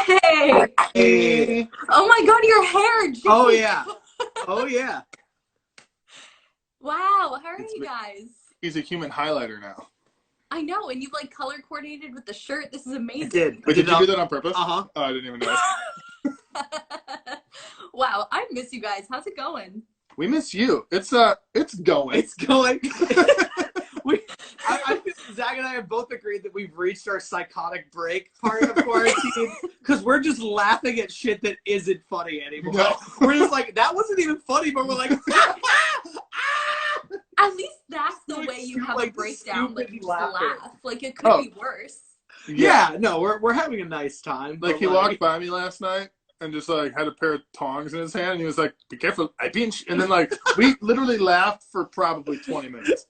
Hey! Hey. Oh my god, your hair! Jeez. Oh yeah. Oh yeah. Wow, how are It's you guys? He's a human highlighter now. I know, and you've like color coordinated with the shirt. This is amazing. I did. Wait, did you do that on purpose? Uh-huh. Oh, I didn't even know. Wow, I miss you guys. How's it going? We miss you. It's going. It's going. I feel Zach and I have both agreed that we've reached our psychotic break part of quarantine because we're just laughing at shit that isn't funny anymore. No. We're just like, that wasn't even funny, but we're like, At least that's the Like, way you have like, a breakdown. Like you just laughing. laugh. Like it could be worse. yeah, no, we're having a nice time. Like but, he walked by me last night and just like had a pair of tongs in his hand and he was like, "Be careful, I pinch." And then like we literally laughed for probably 20 minutes.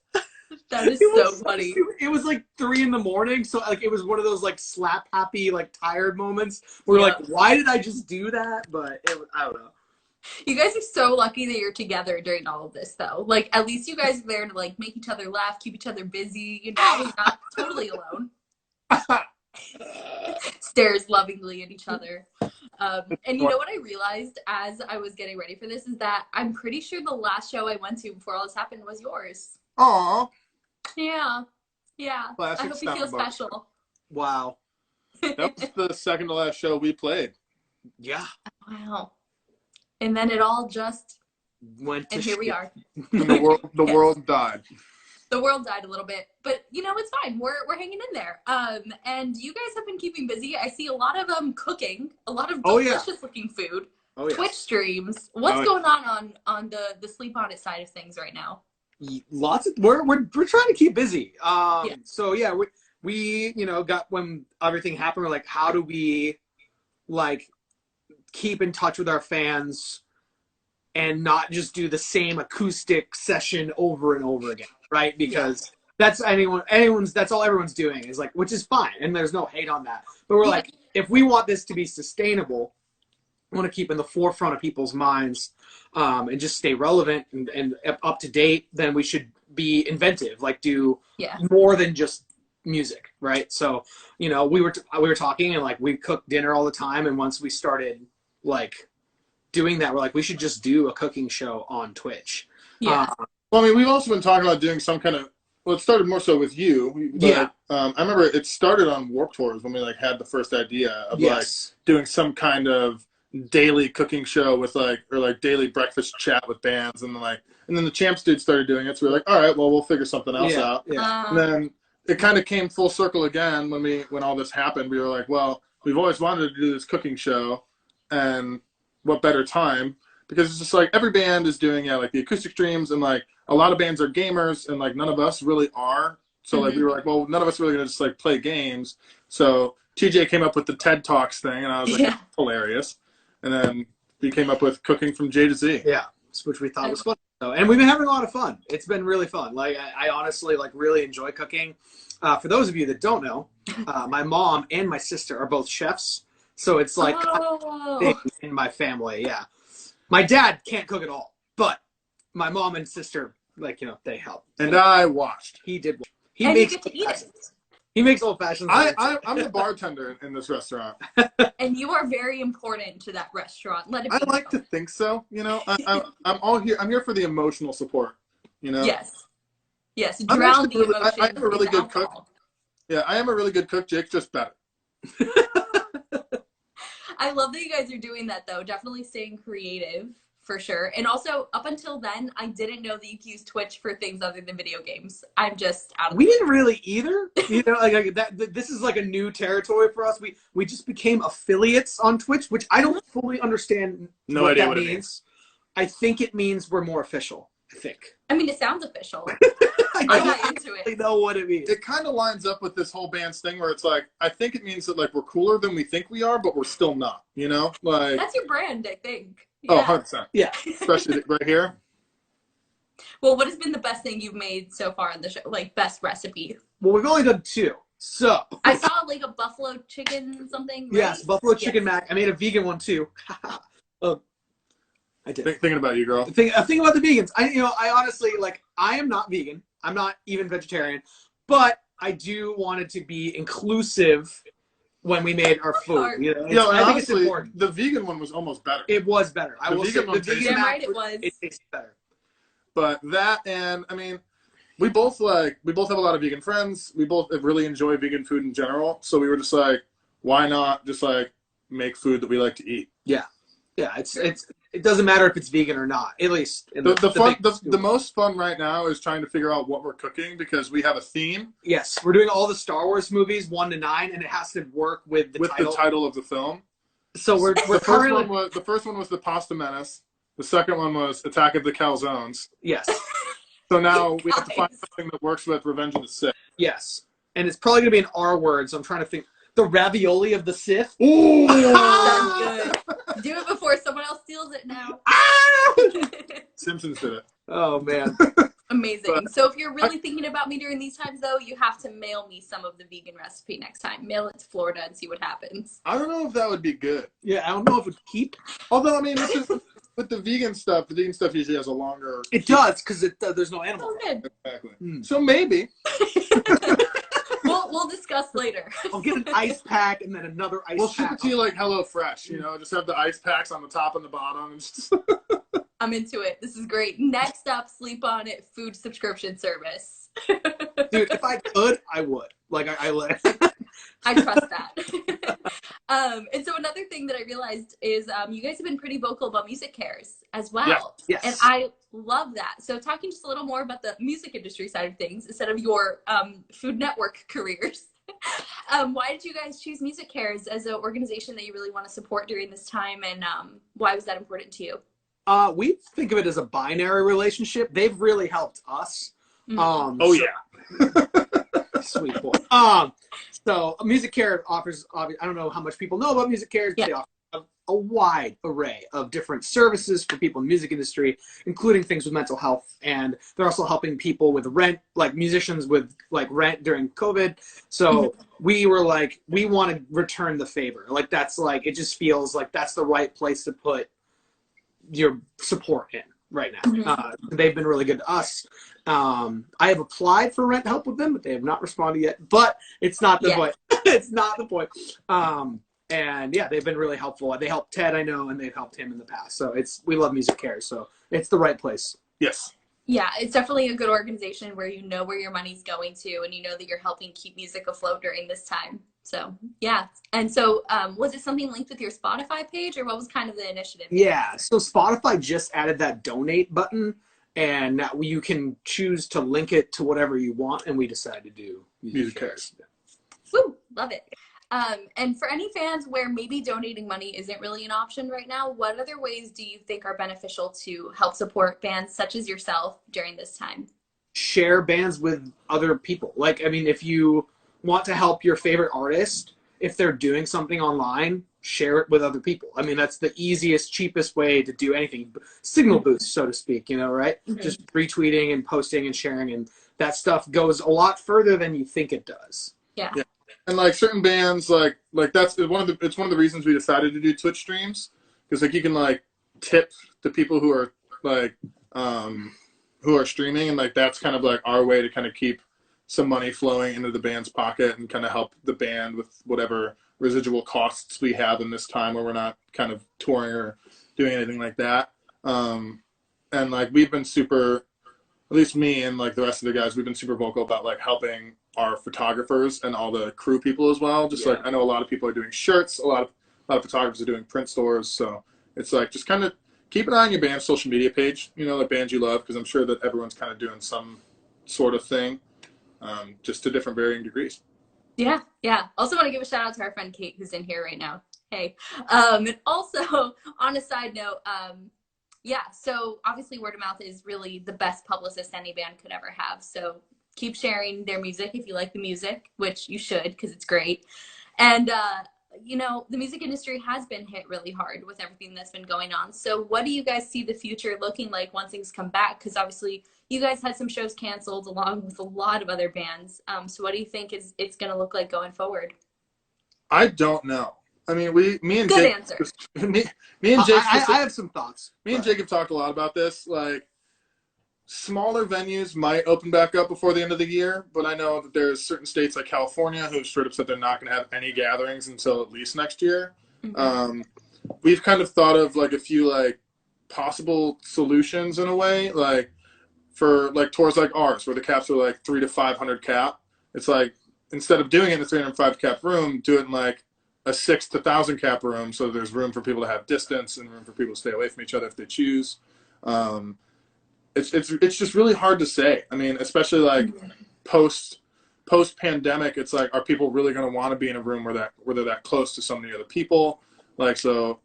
That is It so was funny. It was like 3 a.m, so like it was one of those like slap happy, like tired moments where Yeah. like, why did I just do that? But I don't know. You guys are so lucky that you're together during all of this, though. Like, at least you guys are there to like make each other laugh, keep each other busy. You know, you're not totally alone. Stares lovingly at each other. And you know what I realized as I was getting ready for this is that I'm pretty sure the last show I went to before all this happened was yours. Aw. Yeah. Yeah. Classic I hope you feel Starbucks. special. Wow. That was the second to last show we played. Yeah. Wow. And then it all just, Went to and here we shit. are. And the world died. The world died a little bit, but you know, it's fine. We're hanging in there. And you guys have been keeping busy. I see a lot of cooking, a lot of Oh, yeah. delicious looking food, Oh, yes. Twitch streams. What's Oh, yeah. going on the sleep on it side of things right now? Lots of we're trying to keep busy. Yeah. So yeah, we got when everything happened, we're like, how do we like keep in touch with our fans and not just do the same acoustic session over and over again, right? Because that's that's all everyone's doing is like, which is fine, and there's no hate on that. But we're like, if we want this to be sustainable, we want to keep in the forefront of people's minds and just stay relevant and up to date, then we should be inventive, like do more than just music, right? So, we were talking and like we cook dinner all the time, and once we started like doing that, we're like, we should just do a cooking show on Twitch. Yeah. Well, I mean, we've also been talking about doing some kind of. Well, it started more so with you. But, I remember it started on Warped Tours when we like had the first idea of like doing some kind of daily cooking show with like daily breakfast chat with bands, and then the Champs dude started doing it. So we were like, all right, well, we'll figure something else out. Yeah. And then it kind of came full circle again when all this happened. We were like, well, we've always wanted to do this cooking show, and what better time? Because it's just like every band is doing like the acoustic streams, and like a lot of bands are gamers, and like none of us really are. So like we were like, well, none of us are really gonna just like play games. So TJ came up with the TED Talks thing, and I was like, that's hilarious. And then we came up with cooking from J to Z. Yeah, which we thought was fun. So, and we've been having a lot of fun. It's been really fun. Like I honestly like really enjoy cooking. For those of you that don't know, my mom and my sister are both chefs. So it's like in my family, yeah. My dad can't cook at all, but my mom and sister, like, they help. And I watched. He did. And makes you get to eat it. He makes old fashions. I'm the bartender in this restaurant. And you are very important to that restaurant. Let it be I like to think so. I'm all here. I'm here for the emotional support. Yes. Yes. I'm Drown actually the emotion. I'm a really good cook. Yeah, I am a really good cook. Jake's just better. I love that you guys are doing that, though. Definitely staying creative, for sure. And also, up until then, I didn't know that you could use Twitch for things other than video games. I'm just out of We didn't really either. Like that. This is like a new territory for us. We just became affiliates on Twitch, which I don't fully understand. No idea what that it means. I think it means we're more official. I think. I mean, it sounds official. I I'm don't not into really it. know what it means. It kind of lines up with this whole band's thing where it's like, I think it means that like we're cooler than we think we are, but we're still not, Like, That's your brand, I think. oh, Yeah. 100%. Yeah. Especially right here. Well, what has been the best thing you've made so far on the show? Like, best recipe? Well, we've only done 2. So. I saw, like, a buffalo chicken something, right? Yes, buffalo chicken mac. I made a vegan one too. Oh, I did. Thinking about you, girl. Think about the vegans. I honestly I am not vegan. I'm not even vegetarian, but I do want it to be inclusive when we made our food. You know, Yeah, I think honestly, it's important. the vegan one was almost better. It was better. I will say the vegan right, it was. It tastes better. But that, and I mean, we both have a lot of vegan friends. We both really enjoy vegan food in general. So we were just like, why not just like make food that we like to eat? Yeah. Yeah, it doesn't matter if it's vegan or not. At least in the most fun right now is trying to figure out what we're cooking because we have a theme. Yes, we're doing all the Star Wars movies 1 to 9, and it has to work with the title of the film. So we're the first one was the Pasta Menace. The second one was Attack of the Calzones. Yes. So now we have to find something that works with Revenge of the Sith. Yes, and it's probably gonna be an R word. So I'm trying to think. The ravioli of the Sith. Ooh, sounds good. Do it before someone else steals it now. Simpsons did it. Oh man. Amazing. So if you're really thinking about me during these times, though, you have to mail me some of the vegan recipe next time. Mail it to Florida and see what happens. I don't know if that would be good. Yeah, I don't know if it would keep. Although, I mean, with the vegan stuff usually has a longer... It does, because there's no animal. Oh, good. Exactly. So maybe. We'll discuss later. I'll get an ice pack and then another ice pack. We'll ship it to you like HelloFresh, you know, just have the ice packs on the top and the bottom. And just... I'm into it. This is great. Next up, Sleep On It food subscription service. Dude, if I could, I would. Like, I trust that. And so another thing that I realized is you guys have been pretty vocal about music cares as well. Yes. And I love that. So talking just a little more about the music industry side of things instead of your Food Network careers. Why did you guys choose Music Cares as an organization that you really want to support during this time, and why was that important to you? We think of it as a binary relationship. They've really helped us. Yeah. Sweet boy. So Music Care offers, I don't know how much people know about Music Care. Yeah. They offer a wide array of different services for people in the music industry, including things with mental health. And they're also helping people with rent, like musicians with like rent during COVID. So we were like, we want to return the favor. Like, that's like, it just feels like that's the right place to put your support in right now. They've been really good to us. I have applied for rent help with them, but they have not responded yet. But it's not the point. It's not the point. And yeah, they've been really helpful. They helped Ted, I know, and they've helped him in the past. So we love Music Care. So it's the right place. Yes. Yeah, it's definitely a good organization where you know where your money's going to, and you know that you're helping keep music afloat during this time. So yeah. And so was it something linked with your Spotify page, or what was kind of the initiative? Yeah. So Spotify just added that donate button, and now you can choose to link it to whatever you want. And we decided to do Music Cares. Woo, love it. And for any fans where maybe donating money isn't really an option right now, what other ways do you think are beneficial to help support bands such as yourself during this time? Share bands with other people. Like, I mean, if you want to help your favorite artist, if they're doing something online, share it with other people. I mean, that's the easiest, cheapest way to do anything. Signal boost, so to speak, you know, right? Just retweeting and posting and sharing, and that stuff goes a lot further than you think it does. Yeah. And like certain bands, like that's one of the reasons we decided to do Twitch streams, because like you can like tip the people who are like who are streaming, and like that's kind of like our way to kind of keep some money flowing into the band's pocket and kind of help the band with whatever residual costs we have in this time where we're not kind of touring or doing anything like that. And like we've been super, at least me and like the rest of the guys, we've been super vocal about like helping our photographers and all the crew people as well. Just like I know a lot of people are doing shirts, a lot of photographers are doing print stores. So it's like just kind of keep an eye on your band's social media page, you know, like bands you love, because I'm sure that everyone's kind of doing some sort of thing, just to different varying degrees. Yeah. Also want to give a shout out to our friend Kate, who's in here right now. Hey. And also on a side note, so obviously word of mouth is really the best publicist any band could ever have. So keep sharing their music if you like the music, which you should, because it's great. And, you know, the music industry has been hit really hard with everything that's been going on. So what do you guys see the future looking like once things come back? Because obviously you guys had some shows canceled along with a lot of other bands. So what do you think it's going to look like going forward? I don't know. I mean, me and Good Jake, answer. me and Jake, I have some thoughts. Me and Jake have talked a lot about this. Like, smaller venues might open back up before the end of the year, but I know that there's certain states like California who've straight up said they're not going to have any gatherings until at least next year. Mm-hmm. We've kind of thought of like a few like possible solutions in a way, like for like tours like ours where the caps are like 300 to 500 cap. It's like instead of doing it in a 305 cap room, do it in like a 6 to 1,000 cap room, so there's room for people to have distance and room for people to stay away from each other if they choose. It's just really hard to say. I mean, especially like post pandemic, it's like, are people really going to want to be in a room where they're that close to so many other people? Like, so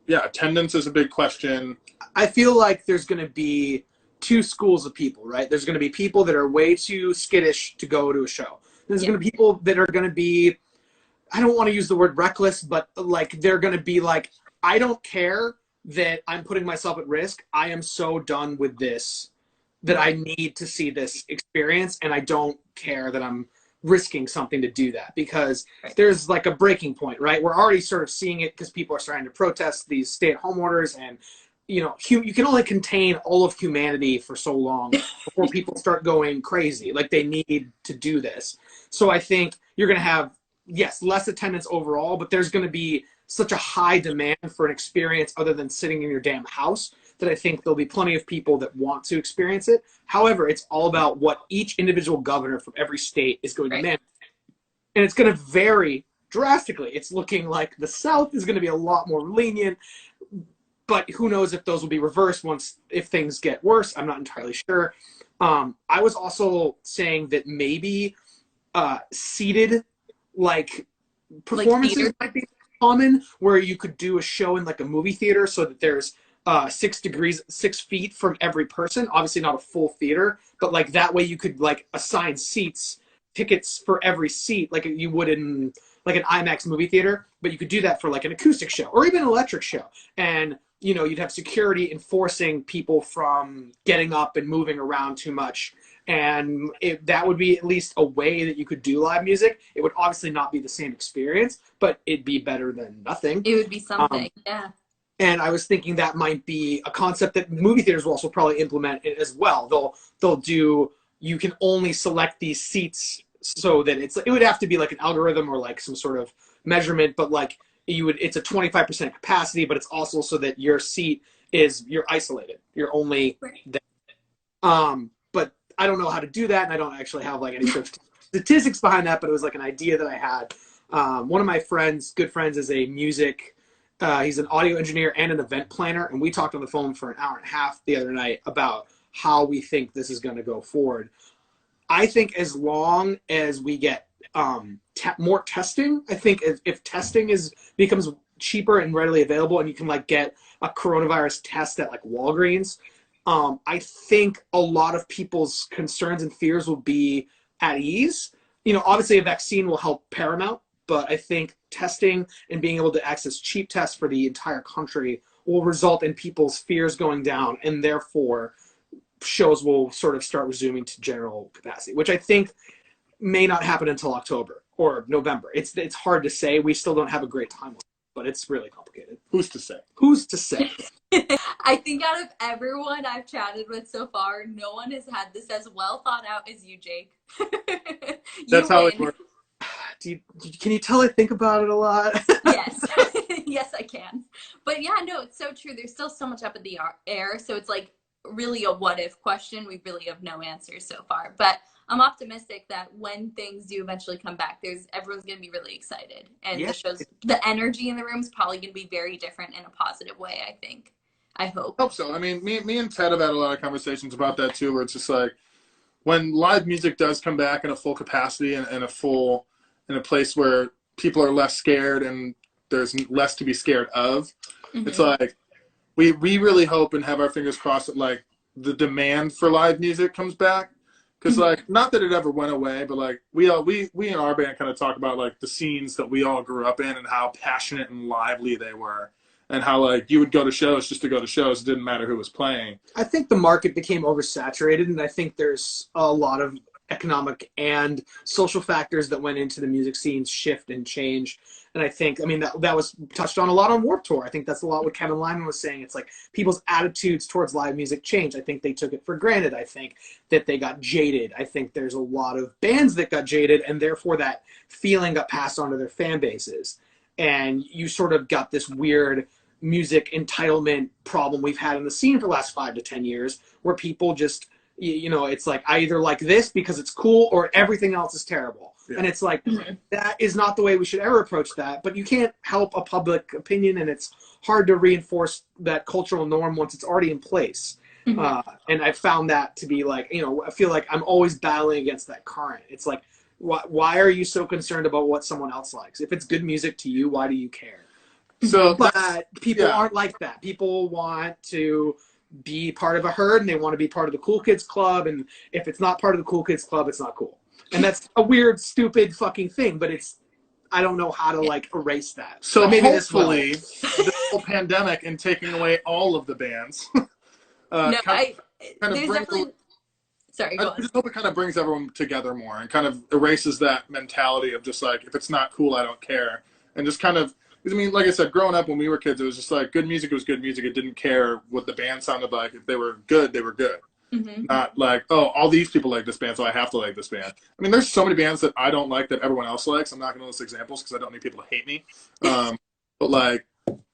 yeah, attendance is a big question. I feel like there's going to be two schools of people, right? There's going to be people that are way too skittish to go to a show. There's going to be people that are going to be, I don't want to use the word reckless, but like they're going to be like, I don't care that I'm putting myself at risk. I am so done with this that I need to see this experience, and I don't care that I'm risking something to do that, because there's like a breaking point, right? We're already sort of seeing it because people are starting to protest these stay-at-home orders, and you know, you can only contain all of humanity for so long before people start going crazy. Like, they need to do this. So I think you're going to have, yes, less attendance overall, but there's going to be such a high demand for an experience other than sitting in your damn house that I think there'll be plenty of people that want to experience it. However, it's all about what each individual governor from every state is going to manage. And it's going to vary drastically. It's looking like the South is going to be a lot more lenient, but who knows if those will be reversed if things get worse. I'm not entirely sure. I was also saying that maybe seated like performances might be common, where you could do a show in like a movie theater so that there's 6 feet from every person. Obviously not a full theater, but like that way you could like assign tickets for every seat like you would in like an IMAX movie theater, but you could do that for like an acoustic show or even an electric show. And you know, you'd have security enforcing people from getting up and moving around too much. And that would be at least a way that you could do live music. It would obviously not be the same experience, but it'd be better than nothing. It would be something, yeah. And I was thinking that might be a concept that movie theaters will also probably implement as well. They'll do, you can only select these seats so that it would have to be like an algorithm or like some sort of measurement, but like it's a 25% capacity, but it's also so that your seat you're isolated. You're only there. But I don't know how to do that, and I don't actually have like any sort of statistics behind that, but it was like an idea that I had. One of my good friends is a music, he's an audio engineer and an event planner, and we talked on the phone for an hour and a half the other night about how we think this is going to go forward. I think as long as we get more testing, I think if testing becomes cheaper and readily available, and you can like get a coronavirus test at like Walgreens, I think a lot of people's concerns and fears will be at ease. You know, obviously a vaccine will help paramount, but I think testing and being able to access cheap tests for the entire country will result in people's fears going down, and therefore shows will sort of start resuming to general capacity, which I think may not happen until October or November. It's hard to say. We still don't have a great timeline, but it's really complicated. Who's to say? Who's to say? I think out of everyone I've chatted with so far, no one has had this as well thought out as you, Jake. That's how it works. Can you tell I think about it a lot? Yes. Yes, I can. But yeah, no, it's so true. There's still so much up in the air. So it's like really a what if question. We really have no answers so far. But I'm optimistic that when things do eventually come back, everyone's going to be really excited. And the energy in the room is probably going to be very different in a positive way, I think. I hope so. I mean, me and Ted have had a lot of conversations about that too, where it's just like when live music does come back in a full capacity and in a place where people are less scared and there's less to be scared of. Mm-hmm. It's like we really hope and have our fingers crossed that like the demand for live music comes back. Because, like, not that it ever went away, but, like, we in our band kind of talk about, like, the scenes that we all grew up in and how passionate and lively they were. And how, like, you would go to shows just to go to shows. It didn't matter who was playing. I think the market became oversaturated, and I think there's a lot of economic and social factors that went into the music scene's shift and change. And I think, I mean, that was touched on a lot on Warped Tour. I think that's a lot what Kevin Lyman was saying. It's like people's attitudes towards live music changed. I think they took it for granted. I think that they got jaded. I think there's a lot of bands that got jaded, and therefore that feeling got passed on to their fan bases. And you sort of got this weird music entitlement problem we've had in the scene for the last 5 to 10 years, where people just, you know, it's like, I either like this because it's cool or everything else is terrible. Yeah. And it's like, that is not the way we should ever approach that. But you can't help a public opinion, and it's hard to reinforce that cultural norm once it's already in place. And I found that to be like, you know, I feel like I'm always battling against that current. It's like, why are you so concerned about what someone else likes? If it's good music to you, why do you care? So, but people aren't like that. People want to be part of a herd, and they want to be part of the cool kids club. And if it's not part of the cool kids club, it's not cool. And that's a weird, stupid fucking thing, but I don't know how to like erase that. So maybe hopefully this whole pandemic and taking away all of the bands. Sorry, go on. I just hope it kind of brings everyone together more and kind of erases that mentality of just like, if it's not cool, I don't care. And just kind of, I mean, like I said, growing up when we were kids, it was just like good music was good music. It didn't care what the band sounded like. If they were good, they were good. Not like, oh, all these people like this band, so I have to like this band. I mean, there's so many bands that I don't like that everyone else likes. I'm not going to list examples because I don't need people to hate me. But like,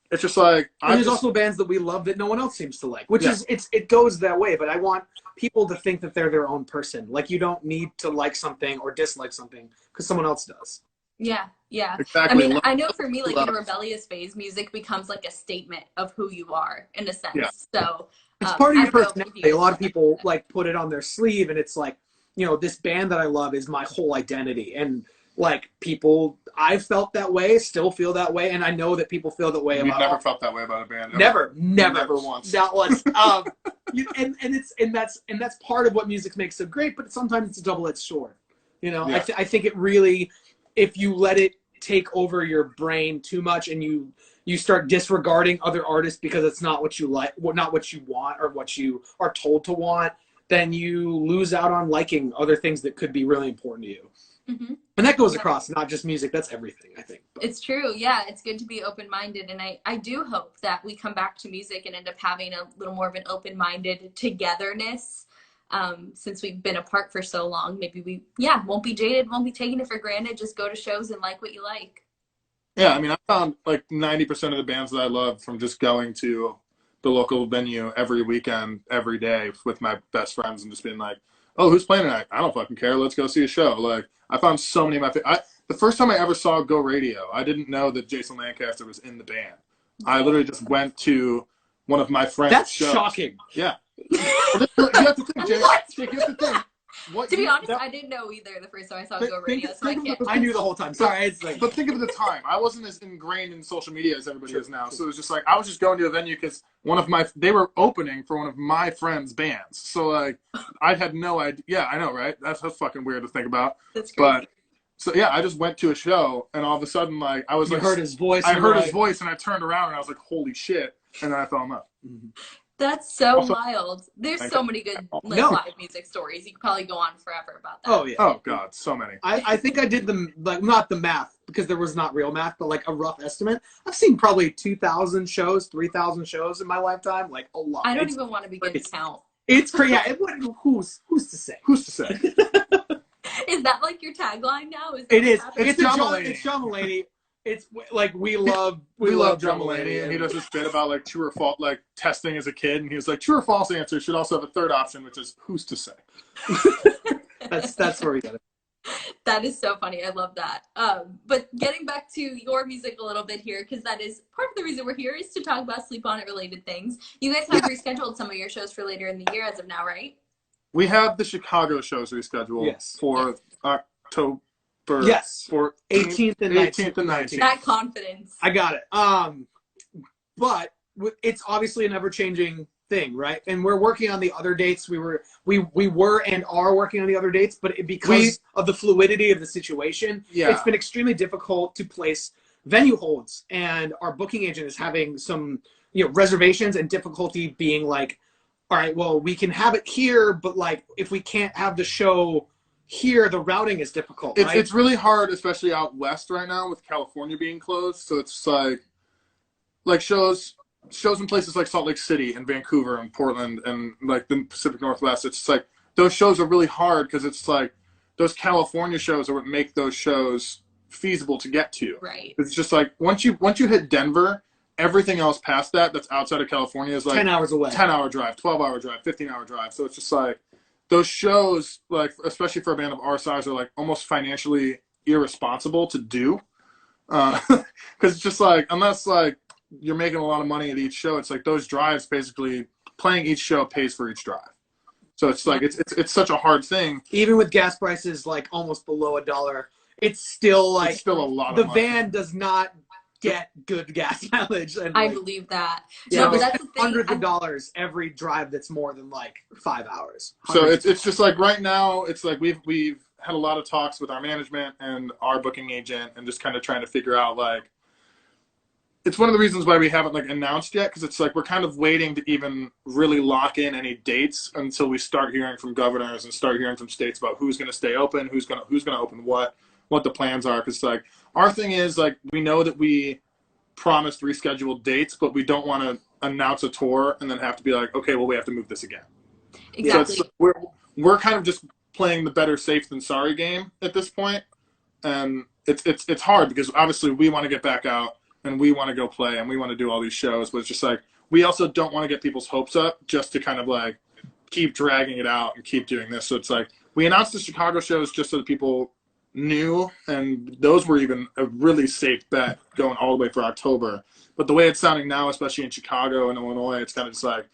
it's just like, and there's also bands that we love that no one else seems to like, which is it goes that way. But I want people to think that they're their own person. Like, you don't need to like something or dislike something because someone else does. Yeah. Exactly. I mean, I know for me, like in a rebellious phase, music becomes like a statement of who you are in a sense. Yeah. So it's part of your personality. A lot of people like put it on their sleeve, and it's like, you know, this band that I love is my whole identity. And like people, I felt that way, still feel that way, and I know that people feel that way about. You've never felt that way about a band. Never once. That was, and that's part of what music makes so great. But sometimes it's a double-edged sword. You know, I think it really, if you let it take over your brain too much, and you start disregarding other artists because it's not what you like, not what you want or what you are told to want, then you lose out on liking other things that could be really important to you. And that goes across not just music, that's everything, I think. It's true. Yeah, it's good to be open-minded. And I do hope that we come back to music and end up having a little more of an open-minded togetherness. Since we've been apart for so long, maybe we won't be jaded, won't be taking it for granted, just go to shows and like what you like. Yeah, I mean, I found like 90% of the bands that I love from just going to the local venue every weekend, every day with my best friends and just being like, oh, who's playing tonight? I don't fucking care. Let's go see a show. Like, I found so many of my the first time I ever saw Go Radio, I didn't know that Jason Lancaster was in the band. I literally just went to one of my friends' shows. That's shocking. Yeah. You have to think, Jake, here's the thing. To be honest, I didn't know either the first time I saw Go Radio, so I can't. I knew the whole time. Sorry, it's like. But think of the time. I wasn't as ingrained in social media as everybody is now. So it was just like, I was just going to a venue because they were opening for one of my friends' bands. So like, I had no idea. Yeah, I know, right? That's fucking weird to think about. That's crazy. But so yeah, I just went to a show, and all of a sudden, like, I was you like, heard his voice. I heard his voice, and I turned around, and I was like, holy shit! And then I fell in love. That's so wild. There's so many good live music stories. You could probably go on forever about that. Oh, yeah. Oh, God, so many. I think I did not the math, because there was not real math, but like a rough estimate. I've seen probably 2,000 shows, 3,000 shows in my lifetime. Like, a lot. I don't even want to begin to count. It's crazy. Yeah, who's to say? Who's to say? Is that like your tagline now? It is. It's John Mulaney. It's John Mulaney. It's like we love John Mulaney, and he does this bit about like true or false, like testing as a kid, and he was like, true or false answer should also have a third option, which is who's to say. that's where we got it. That is so funny. I love that. But getting back to your music a little bit here, because that is part of the reason we're here, is to talk about Sleep On It related things. You guys have rescheduled some of your shows for later in the year as of now, right? We have the Chicago shows rescheduled for October. Yes, for 18th and 19th. That confidence. I got it. But it's obviously an ever-changing thing, right? And we're working on the other dates. We were and are working on the other dates, but because of the fluidity of the situation, it's been extremely difficult to place venue holds. And our booking agent is having some, reservations and difficulty being like, all right, well, we can have it here, but like if we can't have the show here the routing is difficult, right? It's really hard, especially out west right now with California being closed. So it's like shows in places like Salt Lake City and Vancouver and Portland and like the Pacific Northwest. It's like those shows are really hard because it's like those California shows are what make those shows feasible to get to. Right. It's just like once you hit Denver, everything else past that's outside of California is like 10 hours away. 10-hour drive, 12-hour drive, 15-hour drive. So it's just like those shows, like especially for a band of our size, are like almost financially irresponsible to do. Because it's just like unless like you're making a lot of money at each show, it's like those drives basically playing each show pays for each drive. So it's like it's such a hard thing. Even with gas prices like almost below $1, it's still like it's still a lot the of money. van does not get good gas mileage. And I like, believe that. yeah, No, but that's the thing. hundreds of dollars every drive that's more than like 5 hours. So it's just like right now it's like we've had a lot of talks with our management and our booking agent and just kind of trying to figure out like it's one of the reasons why we haven't like announced yet, because it's like we're kind of waiting to even really lock in any dates until we start hearing from governors and start hearing from states about who's going to stay open, who's going to open what the plans are. Because like our thing is like we know that we promised rescheduled dates, but we don't want to announce a tour and then have to be like, okay, well we have to move this again. Exactly. So it's, we're kind of just playing the better safe than sorry game at this point, and it's hard because obviously we want to get back out. And we want to go play and we want to do all these shows, but it's just like we also don't want to get people's hopes up just to kind of like keep dragging it out and keep doing this. So it's like we announced the Chicago shows just so that people knew, and those were even a really safe bet going all the way for October. But the way it's sounding now, especially in Chicago and Illinois, it's kind of just like,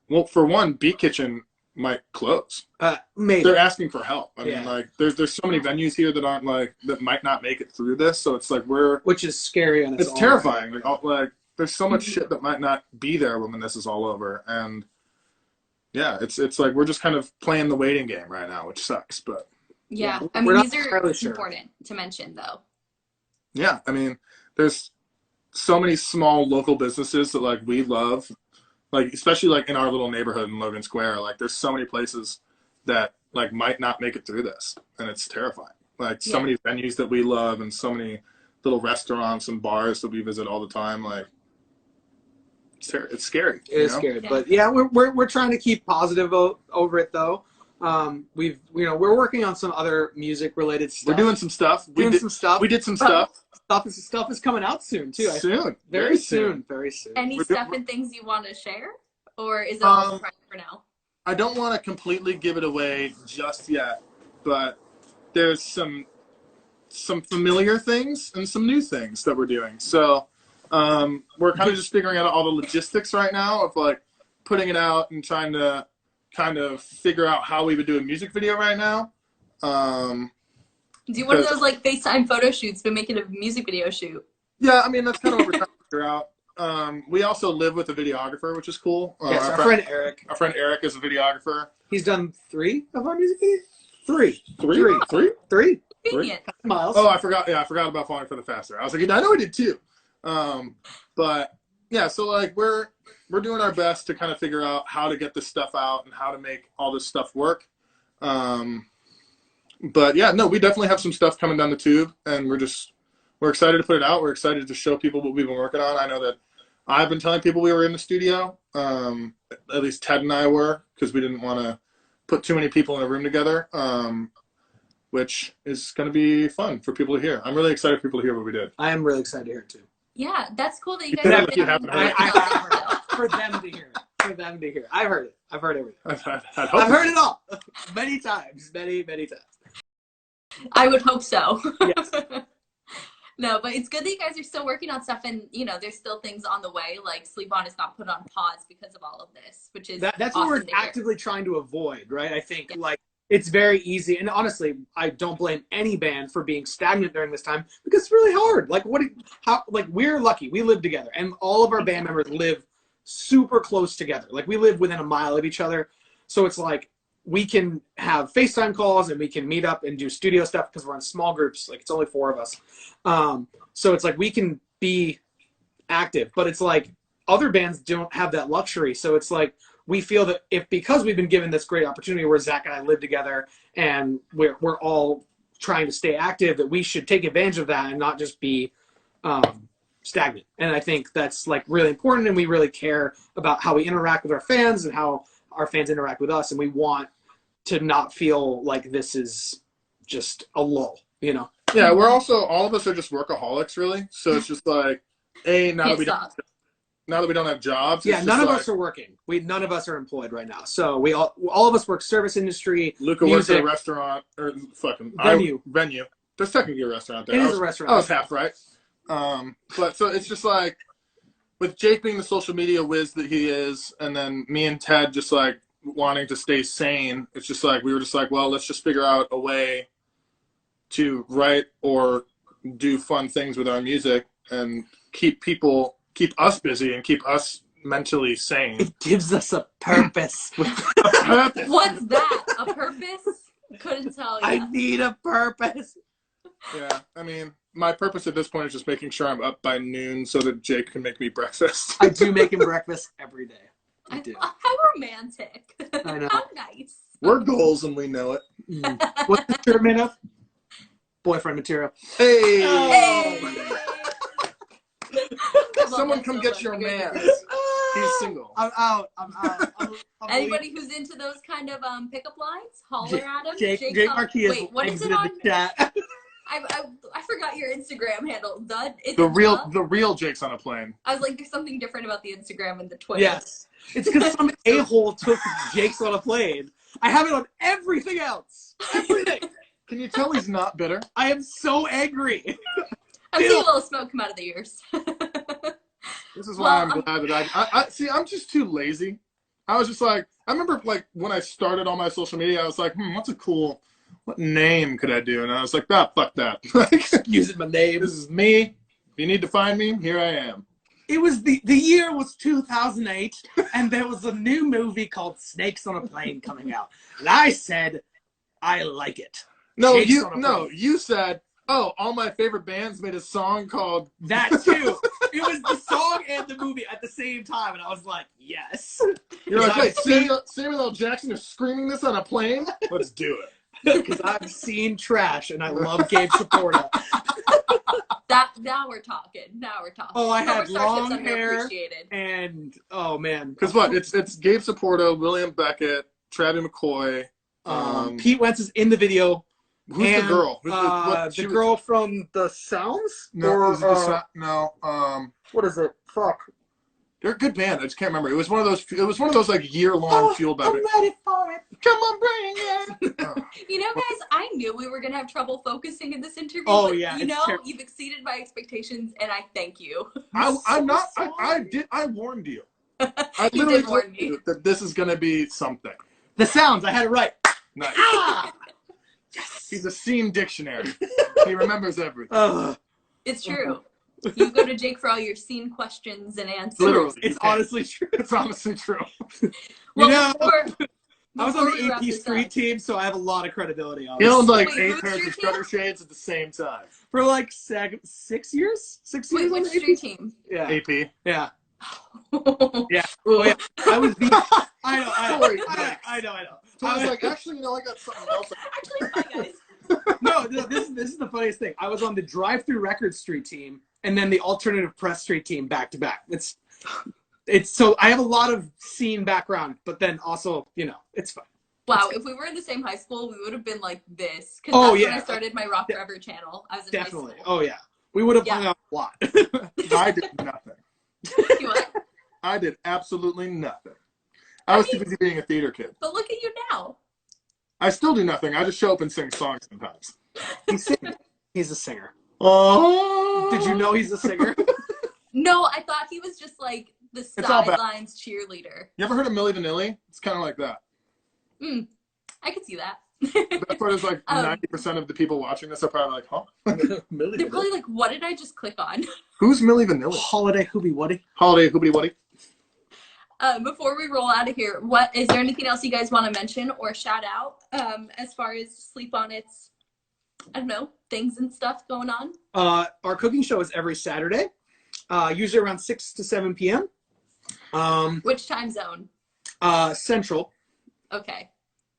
well, for one, Beat Kitchen might close. Maybe they're asking for help. I mean, like there's so many venues here that aren't like that might not make it through this. So it's like which is scary and it's terrifying. Like there's so much shit that might not be there when this is all over. And yeah, it's like we're just kind of playing the waiting game right now, which sucks. But yeah, I mean these are important to mention though. Yeah, I mean there's so many small local businesses that like we love. Like, especially like in our little neighborhood in Logan Square, like there's so many places that like might not make it through this. And it's terrifying. Like so many venues that we love and so many little restaurants and bars that we visit all the time. Like it's scary. It is scary. Yeah. But yeah, we're trying to keep positive over it though. We're working on some other music related stuff. We're doing some stuff. We did some stuff. Stuff is coming out soon too. Soon. Very soon. Very soon. Any stuff and things you want to share? Or is it all private for now? I don't want to completely give it away just yet, but there's some familiar things and some new things that we're doing. So we're kind of just figuring out all the logistics right now of like putting it out and trying to kind of figure out how we would do a music video right now. Do one of those like FaceTime photo shoots, but make it a music video shoot. Yeah, I mean that's kind of what we're trying to figure out. We also live with a videographer, which is cool. Yes, our friend Eric. Our friend Eric is a videographer. He's done 3 of our music videos. 3. Miles. Oh, I forgot. Yeah, I forgot about Falling for the Faster. I was like, I know I did too. But yeah, so like we're doing our best to kind of figure out how to get this stuff out and how to make all this stuff work. But yeah, no, we definitely have some stuff coming down the tube, and we're excited to put it out. We're excited to show people what we've been working on. I know that I've been telling people we were in the studio. At least Ted and I were, because we didn't want to put too many people in a room together, which is going to be fun for people to hear. I'm really excited for people to hear what we did. I am really excited to hear it too. Yeah, that's cool that you guys have for them to hear it. For them to hear. I've heard it. I've heard everything. I've heard it all. Many times. Many times. I would hope so. Yes. No, but it's good that you guys are still working on stuff, and there's still things on the way. Like Sleep On is not put on pause because of all of this, which is that's awesome what we're actively trying to avoid, right? I think like it's very easy, and honestly, I don't blame any band for being stagnant during this time because it's really hard. Like we're lucky, we live together, and all of our band members live super close together. Like we live within a mile of each other, so it's like we can have FaceTime calls and we can meet up and do studio stuff because we're in small groups. Like it's only 4 of us. So it's like we can be active, but it's like other bands don't have that luxury. So it's like we feel that because we've been given this great opportunity where Zach and I live together and we're all trying to stay active, that we should take advantage of that and not just be stagnant. And I think that's like really important, and we really care about how we interact with our fans and how our fans interact with us, and we want to not feel like this is just a lull, you know? Yeah, we're also, all of us are just workaholics, really. So it's just like, now that we don't have jobs. Yeah, none of us are working. None of us are employed right now. So we all of us work service industry. Luca works at a restaurant or venue. There's technically a restaurant there. It is a restaurant. I was half right. But so it's just like, with Jake being the social media whiz that he is, and then me and Ted just like wanting to stay sane, it's just like we were just like, well, let's just figure out a way to write or do fun things with our music and keep us busy and keep us mentally sane. It gives us a purpose. A purpose. What's that? A purpose? Couldn't tell you. I need a purpose. Yeah, I mean, my purpose at this point is just making sure I'm up by noon so that Jake can make me breakfast. I do make him breakfast every day. I do. How romantic. I know. How nice. We're goals and we know it. What's the shirt made of? Boyfriend material. Hey! Hey! Someone come get your man. He's single. I'm out. Anybody who's into those kind of pickup lines, holler at him. Jake Marquis. Wait, what is it on? The chat. I forgot your Instagram handle. The real Jake's on a plane. I was like, there's something different about the Instagram and the Twitter. Yes. It's because some a-hole took Jake's on a plane. I have it on everything else. Everything. Can you tell he's not bitter? I am so angry. I'm seeing a little smoke come out of the ears. This is why I'm glad that I see, I'm just too lazy. I was just like, I remember like when I started on my social media, I was like, what name could I do? And I was like, fuck that. Using my name. This is me. If you need to find me, here I am. It was the year was 2008, and there was a new movie called Snakes on a Plane coming out. And I said, I like it. No, you said, oh, all my favorite bands made a song called that too. It was the song and the movie at the same time, and I was like, yes. You're like, wait, Samuel L. Jackson is screaming this on a plane? Let's do it. Because I've seen Trash, and I love Gabe Saporta. Now we're talking. Oh, I had long hair, and oh man. Because what? It's Gabe Saporta, William Beckett, Travis McCoy. Pete Wentz is in the video. Who's the girl? The girl from The Sounds? No, what is it? Fuck. They're a good band. I just can't remember. It was one of those like year-long fueled by I'm ready for it. Come on, bring it. You know, guys, I knew we were gonna have trouble focusing in this interview. Oh but, yeah. You've exceeded my expectations, and I thank you. I'm not. I warned you. I literally warned you that this is gonna be something. The Sounds. I had it right. Nice. Yes. He's a scene dictionary. He remembers everything. It's true. You go to Jake for all your scene questions and answers. Literally. It's honestly true. It's honestly true. Well, I was on the AP Street team, so I have a lot of credibility on He owned like Wait, 8 pairs of shutter shades at the same time. For like 6 years? 6 years? Wait, which street team? Yeah. AP. Yeah. Yeah. Oh, yeah. I was the. I know. So I was like, actually, I got something else. Actually, hi guys. No, this is the funniest thing. I was on the Drive-Through Record Street team and then the Alternative Press Street team back to back. It's so I have a lot of scene background, but then also, it's fun. Wow, if we were in the same high school, we would have been like this. Because that's when I started my Rock Forever channel. I was in high school. Oh, yeah. We would have hung out a lot. I did nothing. You what? I did absolutely nothing. I was too busy being a theater kid. But look at you now. I still do nothing. I just show up and sing songs sometimes. He's a singer. Oh! Did you know he's a singer? No, I thought he was just like the sidelines cheerleader. You ever heard of Milli Vanilli? It's kind of like that. I could see that. That's what it's like. 90% of the people watching this are probably like, huh? They're probably like, what did I just click on? Who's Milli Vanilli? Holiday Hoobie Woody. Holiday Hoobie Woody. Before we roll out of here, is there anything else you guys want to mention or shout out as far as Sleep On It's, I don't know, things and stuff going on? Our cooking show is every Saturday, usually around 6 to 7 p.m. Which time zone? Central. Okay.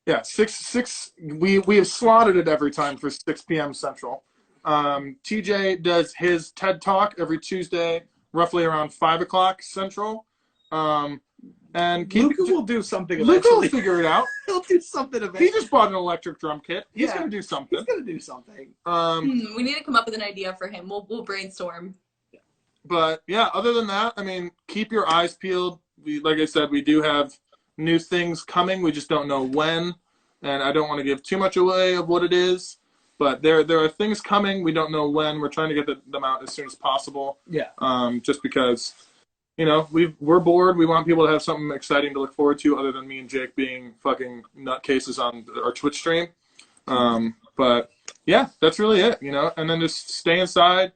Yeah, 6. We have slotted it every time for 6 p.m. Central. TJ does his TED Talk every Tuesday, roughly around 5 o'clock Central. And Luca will do something Luca eventually. will figure it out. He'll do something eventually. He just bought an electric drum kit. He's Yeah. gonna do something. He's gonna do something. We need to come up with an idea for him. We'll brainstorm. But yeah, other than that, I mean, keep your eyes peeled. Like I said, we do have new things coming. We just don't know when, and I don't want to give too much away of what it is. But there are things coming. We don't know when. We're trying to get them out as soon as possible. Yeah. Just because, you know, we're bored. We want people to have something exciting to look forward to, other than me and Jake being fucking nutcases on our Twitch stream. But yeah, that's really it. You know, and then just stay inside.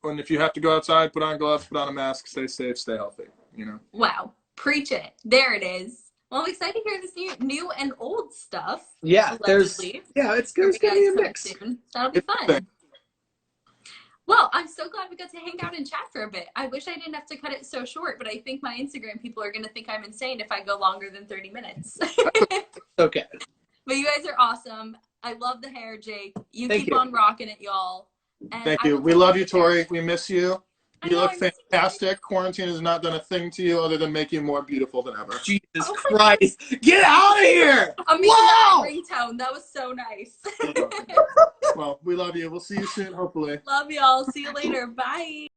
And if you have to go outside, put on gloves, put on a mask, stay safe, stay healthy. You know. Wow, preach it. There it is. Well, I'm excited to hear this new and old stuff. Yeah, allegedly. it's gonna be a mix. Soon. That'll be fun. Well, I'm so glad we got to hang out and chat for a bit. I wish I didn't have to cut it so short, but I think my Instagram people are going to think I'm insane if I go longer than 30 minutes. Okay. But you guys are awesome. I love the hair, Jake. Thank keep you. on rocking it, y'all. And Thank you. We love you, Tori. We miss you. You look fantastic. Quarantine has not done a thing to you other than make you more beautiful than ever. Jesus Christ. Get out of here! I'm making that ringtone. That was so nice. Well, we love you. We'll see you soon, hopefully. Love y'all. See you later. Bye.